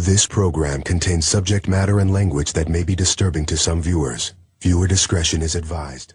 This program contains subject matter and language that may be disturbing to some viewers. Viewer discretion is advised.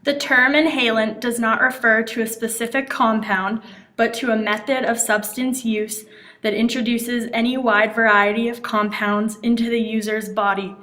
The term inhalant does not refer to a specific compound, but to a method of substance use that introduces any wide variety of compounds into the user's body.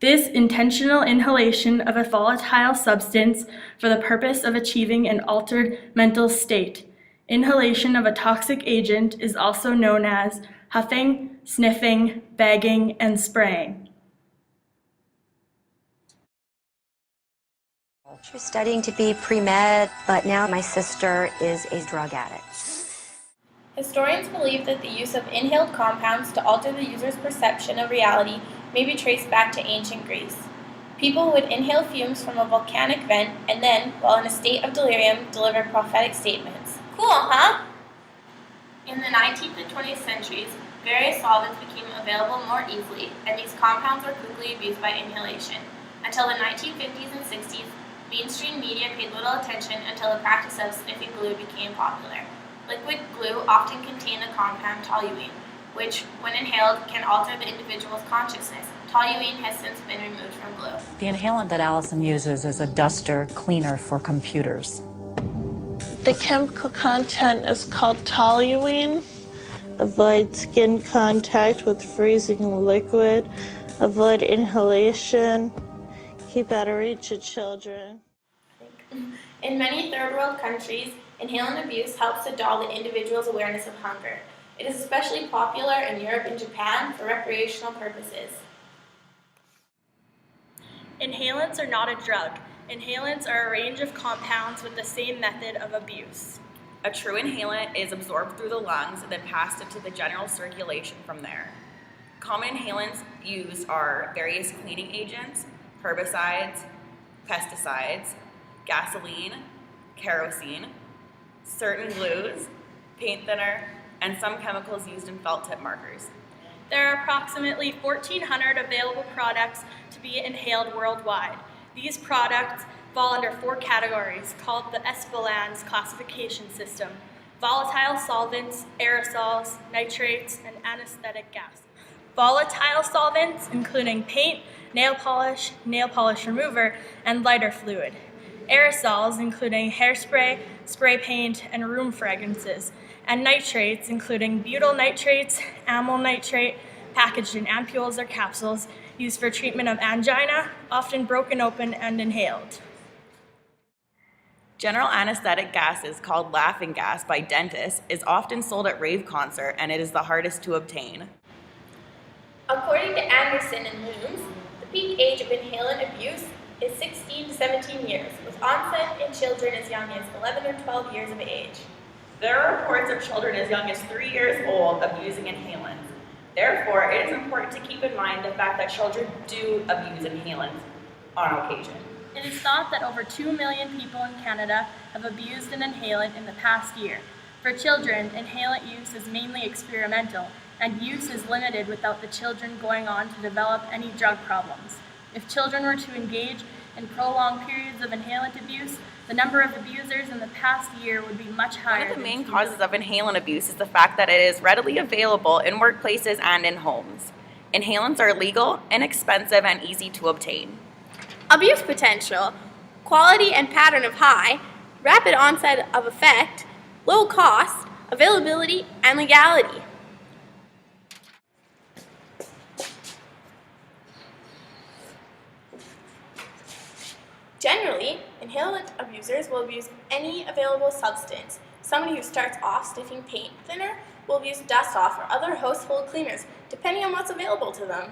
This intentional inhalation of a volatile substance for the purpose of achieving an altered mental state. Inhalation of a toxic agent is also known as huffing, sniffing, bagging, and spraying. She was studying to be pre-med, but now my sister is a drug addict. Historians believe that the use of inhaled compounds to alter the user's perception of reality may be traced back to ancient Greece. People would inhale fumes from a volcanic vent and then, while in a state of delirium, deliver prophetic statements. Cool, huh? In the 19th and 20th centuries, various solvents became available more easily, and these compounds were quickly abused by inhalation. Until the 1950s and 60s, mainstream media paid little attention until the practice of sniffing glue became popular. Liquid glue often contained the compound toluene, which, when inhaled, can alter the individual's consciousness. Toluene has since been removed from glue. The inhalant that Allison uses is a duster cleaner for computers. The chemical content is called toluene. Avoid skin contact with freezing liquid. Avoid inhalation. Keep out of reach of children. In many third world countries, inhalant abuse helps to dull the individual's awareness of hunger. It is especially popular in Europe and Japan for recreational purposes. Inhalants are not a drug. Inhalants are a range of compounds with the same method of abuse. A true inhalant is absorbed through the lungs and then passed into the general circulation from there. Common inhalants used are various cleaning agents, herbicides, pesticides, gasoline, kerosene, certain glues, paint thinner, and some chemicals used in felt tip markers. There are approximately 1,400 available products to be inhaled worldwide. These products fall under 4 categories called the Espelans classification system: volatile solvents, aerosols, nitrates, and anesthetic gas. Volatile solvents including paint, nail polish remover, and lighter fluid. Aerosols including hairspray, spray paint, and room fragrances. And nitrates including butyl nitrates, amyl nitrate, packaged in ampules or capsules, used for treatment of angina, often broken open and inhaled. General anesthetic gases, called laughing gas by dentists, is often sold at rave concert, and it is the hardest to obtain. According to Anderson and Looms, the peak age of inhalant abuse is 16 to 17 years, with onset in children as young as 11 or 12 years of age. There are reports of children as young as 3 years old abusing inhalants. Therefore, it is important to keep in mind the fact that children do abuse inhalants on occasion. It is thought that over 2 million people in Canada have abused an inhalant in the past year. For children, inhalant use is mainly experimental, and use is limited without the children going on to develop any drug problems. If children were to engage in prolonged periods of inhalant abuse, the number of abusers in the past year would be much higher. One of the main causes of inhalant abuse is the fact that it is readily available in workplaces and in homes. Inhalants are legal, inexpensive, and easy to obtain. Abuse potential: quality and pattern of high, rapid onset of effect, low cost, availability, and legality. Generally, inhalant abusers will abuse any available substance. Somebody who starts off sniffing paint thinner will abuse dust-off or other household cleaners, depending on what's available to them.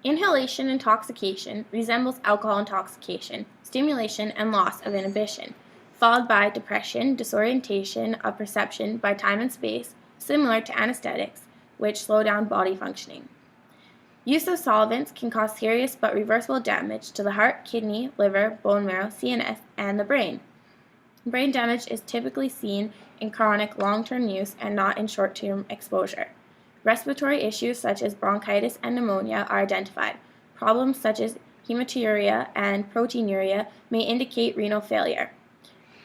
Inhalation intoxication resembles alcohol intoxication, stimulation, and loss of inhibition, followed by depression, disorientation of perception by time and space, similar to anesthetics, which slow down body functioning. Use of solvents can cause serious but reversible damage to the heart, kidney, liver, bone marrow, CNS, and the brain. Brain damage is typically seen in chronic long-term use and not in short-term exposure. Respiratory issues such as bronchitis and pneumonia are identified. Problems such as hematuria and proteinuria may indicate renal failure.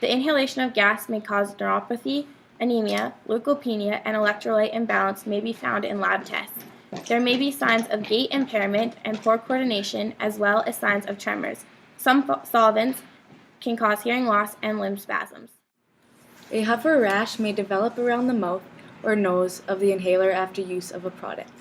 The inhalation of gas may cause neuropathy, Anemia, leukopenia, and electrolyte imbalance may be found in lab tests. There may be signs of gait impairment and poor coordination, as well as signs of tremors. Some solvents can cause hearing loss and limb spasms. A huff or rash may develop around the mouth or nose of the inhaler after use of a product.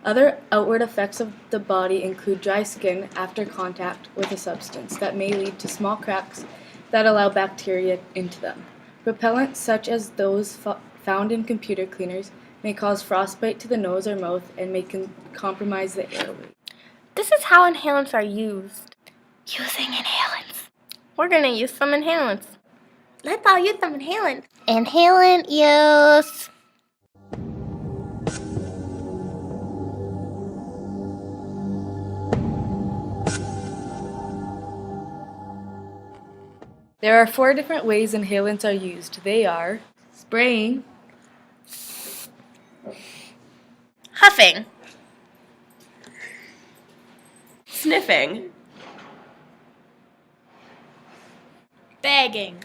Other outward effects of the body include dry skin after contact with a substance that may lead to small cracks that allow bacteria into them. Repellents such as those found in computer cleaners may cause frostbite to the nose or mouth and may compromise the airway. This is how inhalants are used. Using inhalants. We're going to use some inhalants. Let's all use some inhalants. Inhalant use. There are 4 different ways inhalants are used. They are spraying, Huffing. Sniffing. Bagging.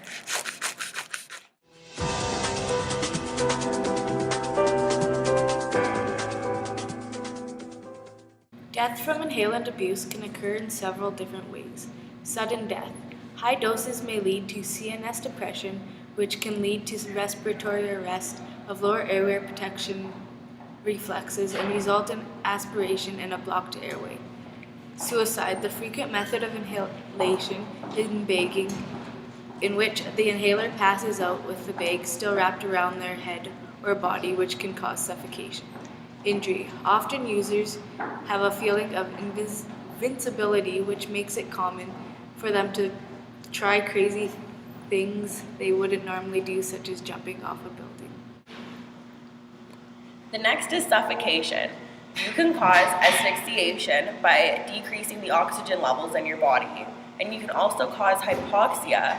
Death from inhalant abuse can occur in several different ways. Sudden death. High doses may lead to CNS depression, which can lead to respiratory arrest of lower airway protection reflexes and result in aspiration and a blocked airway. Suicide. The frequent method of inhalation is bagging, in which the inhaler passes out with the bag still wrapped around their head or body, which can cause suffocation. Injury. Often users have a feeling of invincibility, which makes it common for them to try crazy things they wouldn't normally do, such as jumping off a building. The next is suffocation. You can cause asphyxiation by decreasing the oxygen levels in your body. And you can also cause hypoxia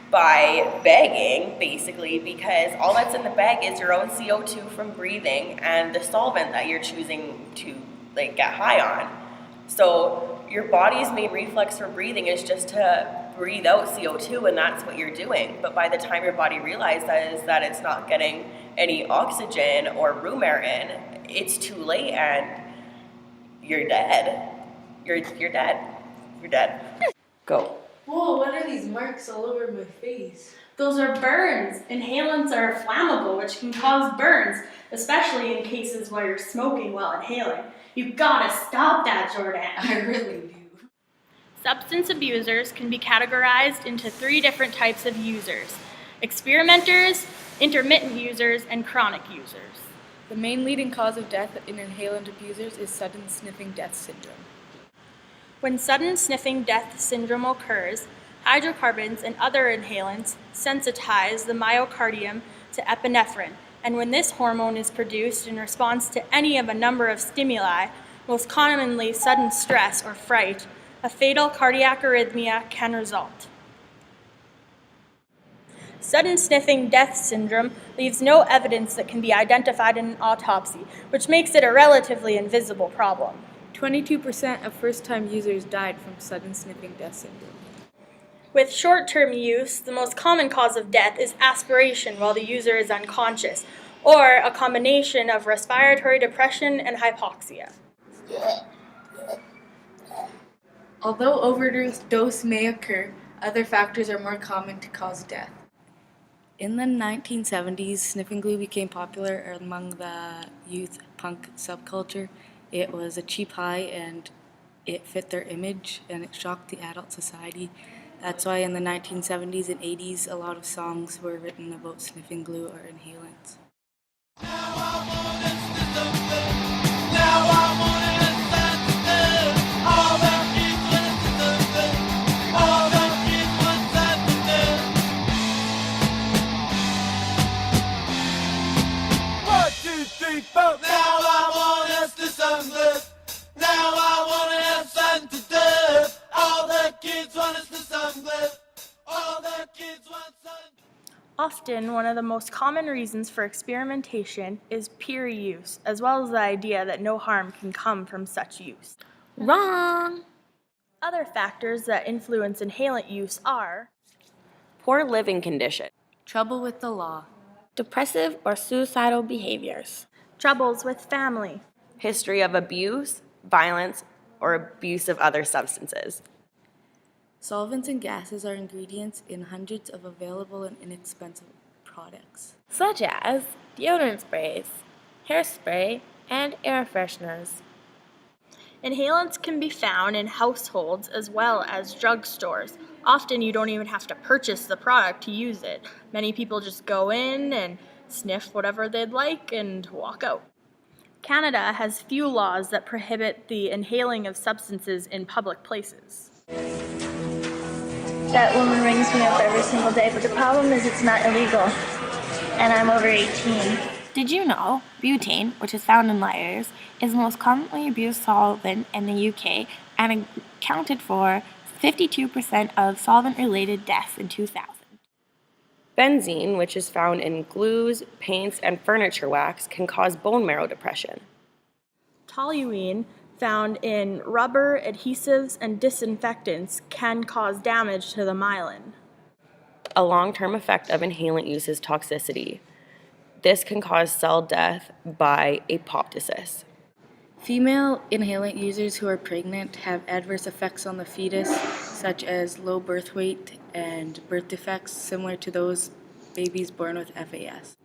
by bagging, basically, because all that's in the bag is your own CO2 from breathing and the solvent that you're choosing to get high on. So your body's main reflex for breathing is just to breathe out CO2, and that's what you're doing. But by the time your body realizes that it's not getting any oxygen or room air in, it's too late and you're dead. You're dead. You're dead. Go. Whoa, what are these marks all over my face? Those are burns. Inhalants are flammable, which can cause burns, especially in cases where you're smoking while inhaling. You gotta stop that, Jordan. I really do. Substance abusers can be categorized into 3 different types of users: experimenters, intermittent users, and chronic users. The main leading cause of death in inhalant abusers is sudden sniffing death syndrome. When sudden sniffing death syndrome occurs, hydrocarbons and other inhalants sensitize the myocardium to epinephrine, and when this hormone is produced in response to any of a number of stimuli, most commonly sudden stress or fright, a fatal cardiac arrhythmia can result. Sudden sniffing death syndrome leaves no evidence that can be identified in an autopsy, which makes it a relatively invisible problem. 22% of first-time users died from sudden sniffing death syndrome. With short-term use, the most common cause of death is aspiration while the user is unconscious, or a combination of respiratory depression and hypoxia. Although overdose may occur, other factors are more common to cause death. In the 1970s, sniffing glue became popular among the youth punk subculture. It was a cheap high and it fit their image and it shocked the adult society. That's why in the 1970s and 80s, a lot of songs were written about sniffing glue or inhalants. Often, one of the most common reasons for experimentation is peer use, as well as the idea that no harm can come from such use. Wrong. Other factors that influence inhalant use are Poor living condition. Trouble with the law. depressive or suicidal behaviors, troubles with family, history of abuse, violence, or abuse of other substances. Solvents and gases are ingredients in hundreds of available and inexpensive products. such as deodorant sprays, hairspray, and air fresheners. Inhalants can be found in households as well as drugstores. Often you don't even have to purchase the product to use it. Many people just go in and sniff whatever they'd like and walk out. Canada has few laws that prohibit the inhaling of substances in public places. That woman rings me up every single day, but the problem is it's not illegal, and I'm over 18. Did you know butane, which is found in lighters, is the most commonly abused solvent in the UK and accounted for 52% of solvent-related deaths in 2000? Benzene, which is found in glues, paints, and furniture wax, can cause bone marrow depression. Toluene, found in rubber, adhesives, and disinfectants, can cause damage to the myelin. A long-term effect of inhalant use is toxicity. This can cause cell death by apoptosis. Female inhalant users who are pregnant have adverse effects on the fetus, such as low birth weight and birth defects similar to those babies born with FAS.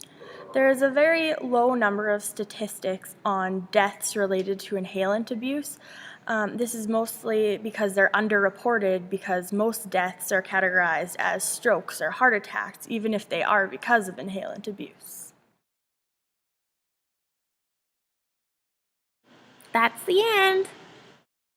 There is a very low number of statistics on deaths related to inhalant abuse. This is mostly because they're underreported, because most deaths are categorized as strokes or heart attacks, even if they are because of inhalant abuse. That's the end.